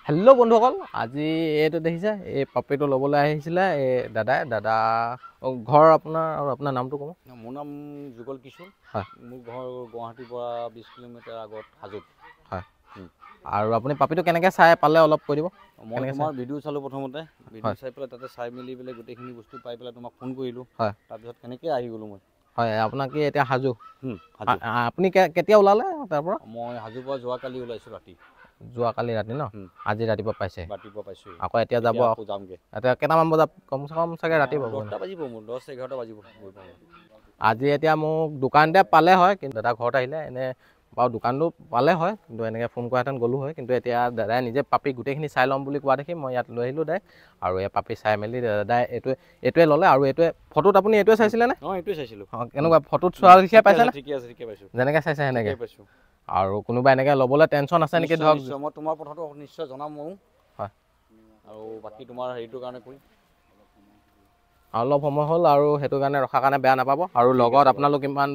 Hello' বন্ধুসকল, আজি এইটো দেখিছে এই পাপিটো ল'বলৈ আহিছিলে এই দাদা ঘৰ আপোনাৰ আৰু আপোনাৰ নামটো ক'ব। মোৰ নাম যুগল কিশোৰ। হয়, মোৰ ঘৰ গুৱাহাটীৰ পৰা 20 কিলোমিটাৰ আগত হাজোত। হয়, আৰু আপুনি পাপিটো কেনেকৈ চাই পালে অলপ কৈ দিব। মই তোমাৰ ভিডিঅ' চালোঁ প্ৰথমতে, ভিডিঅ' চাই পেলাই তাতে চাই মেলি পেলাই গোটেইখিনি বস্তু পাই পেলাই তোমাক ফোন কৰিলোঁ। হয়, তাৰপিছত কেনেকৈ আহি গ'লোঁ মই। হয়, আপোনাক কি এতিয়া হাজো হাজো আপুনি কেতিয়া ওলালে তাৰ পৰা? মই হাজোৰ পৰা যোৱাকালি ওলাইছোঁ ৰাতি। যোৱাকালি ৰাতি ন, আজি ৰাতিপুৱা পাইছে। ৰাতিপুৱা পাইছোঁ, আকৌ এতিয়া যাব, আকৌ যামগৈ। এতিয়া কেইটামান বজাত কমচে কম চাগে ৰাতি পাব? 10টা বাজিব, মোৰ 10-11টা বাজিব। আজি এতিয়া মোক দোকানতে পালে হয়, কিন্তু দাদা ঘৰত আহিলে এনেই বাৰু দোকানটো পালে হয়, কিন্তু এনেকৈ ফোন কৰাহেঁতেন গ'লোঁ হয়। কিন্তু এতিয়া দাদাই নিজে পাপি গোটেইখিনি চাই ল'ম বুলি কোৱা দেখি মই ইয়াত লৈ আহিলোঁ ডাইৰেক্ট। আৰু এই পাপি চাই মেলি দাদাই এইটোৱে ল'লে। আৰু এইটোৱে ফটোত আপুনি এইটোৱে চাইছিলেনে? অঁ, এইটোৱে চাইছিলোঁ। অঁ, কেনেকুৱা ফটোত চোৱা লিখিয়া পাইছেনে? ঠিকে আছে, ঠিকে পাইছোঁ। যেনেকৈ চাইছে সেনেকৈ পাইছোঁ। আৰু কোনোবা এনেকৈ ল'বলৈ টেনশ্যন আছে নেকি ধৰক? মই তোমাৰ কথাটো নিশ্চয় জনাম ময়ো। হয়, আৰু বাকী তোমাৰ হেৰিটোৰ কাৰণে কৰিম। অলপ সময় হ'ল আৰু সেইটো কাৰণে ৰখাৰ কাৰণে বেয়া নাপাব। আৰু লগত আপোনালোক ইমান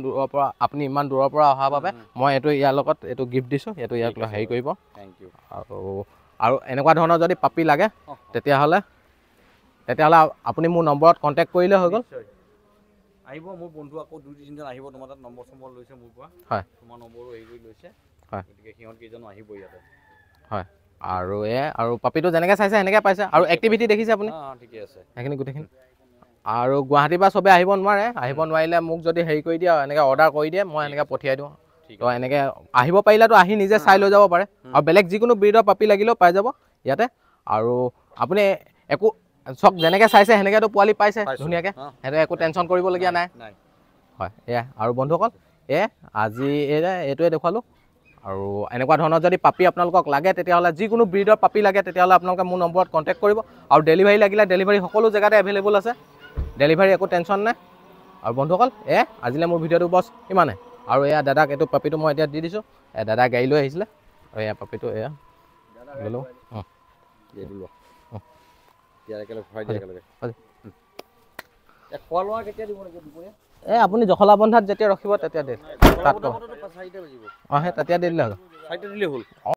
দূৰৰ পৰা অহাৰ বাবে মই এইটো ইয়াৰ লগত এইটো গিফ্ট দিছোঁ। এইটো ইয়াক হেৰি কৰিব। Thank you. আৰু এনেকুৱা ধৰণৰ যদি পাপি লাগে তেতিয়াহ'লে আপুনি মোৰ নম্বৰত কণ্টেক্ট কৰিলে হৈ গ'ল। আহিব মোৰ বন্ধু আকৌ 2-3জন আহিব তোমাৰ তাত নম্বৰ লৈছে মোৰ পৰা। হয়, তোমাৰ নম্বৰো হেৰি কৰি লৈছে। হয়, গতিকে সিহঁত কেইজনো আহিব ইয়াতে। হয়, আৰু পাপিটো যেনেকৈ চাইছে সেনেকৈ পাইছে। আৰু এক্টিভিটি দেখিছে আপুনি? অঁ, ঠিকে আছে সেইখিনি গোটেইখিনি। আৰু গুৱাহাটীৰ পৰা চবেই আহিব নোৱাৰে। আহিব নোৱাৰিলে মোক যদি হেৰি কৰি দিয়ে, এনেকৈ অৰ্ডাৰ কৰি দিয়ে, মই এনেকৈ পঠিয়াই দিওঁ। তো এনেকৈ আহিব পাৰিলেতো আহি নিজে চাই লৈ যাব পাৰে। আৰু বেলেগ যিকোনো ব্ৰীডৰ পাপি লাগিলেও পাই যাব ইয়াতে। আৰু আপুনি চব যেনেকৈ চাইছে সেনেকৈতো পোৱালি পাইছে ধুনীয়াকৈ। সেইটো একো টেনশ্যন কৰিবলগীয়া নাই। হয়, এয়া আৰু বন্ধুসকল আজি এইটোৱে দেখুৱালোঁ। আৰু এনেকুৱা ধৰণৰ যদি পাপি আপোনালোকক লাগে তেতিয়াহ'লে যিকোনো ব্ৰীডৰ পাপি লাগে তেতিয়াহ'লে আপোনালোকে মোৰ নম্বৰত কণ্টেক্ট কৰিব। আৰু ডেলিভাৰী লাগিলে ডেলিভাৰী সকলো জেগাতে এভেইলেবল আছে। ডেলিভাৰী একো টেনশ্যন নাই। আৰু বন্ধুসকল আজিলৈ মোৰ ভিডিঅ'টো বছ ইমানে। আৰু দাদাক এইটো পাপিটো মই এতিয়া দি দিছোঁ। দাদা গাড়ী লৈ আহিছিলে আৰু পাপিটো ল'লোঁ। খোৱা লোৱা কেতিয়া দিব লাগিব দুপৰীয়া? আপুনি জখলা বন্ধাত যেতিয়া ৰখিব তেতিয়া দিলে। অঁ, সেই তেতিয়া দি দিলে হ'ল। 4টা দিলে হ'ল।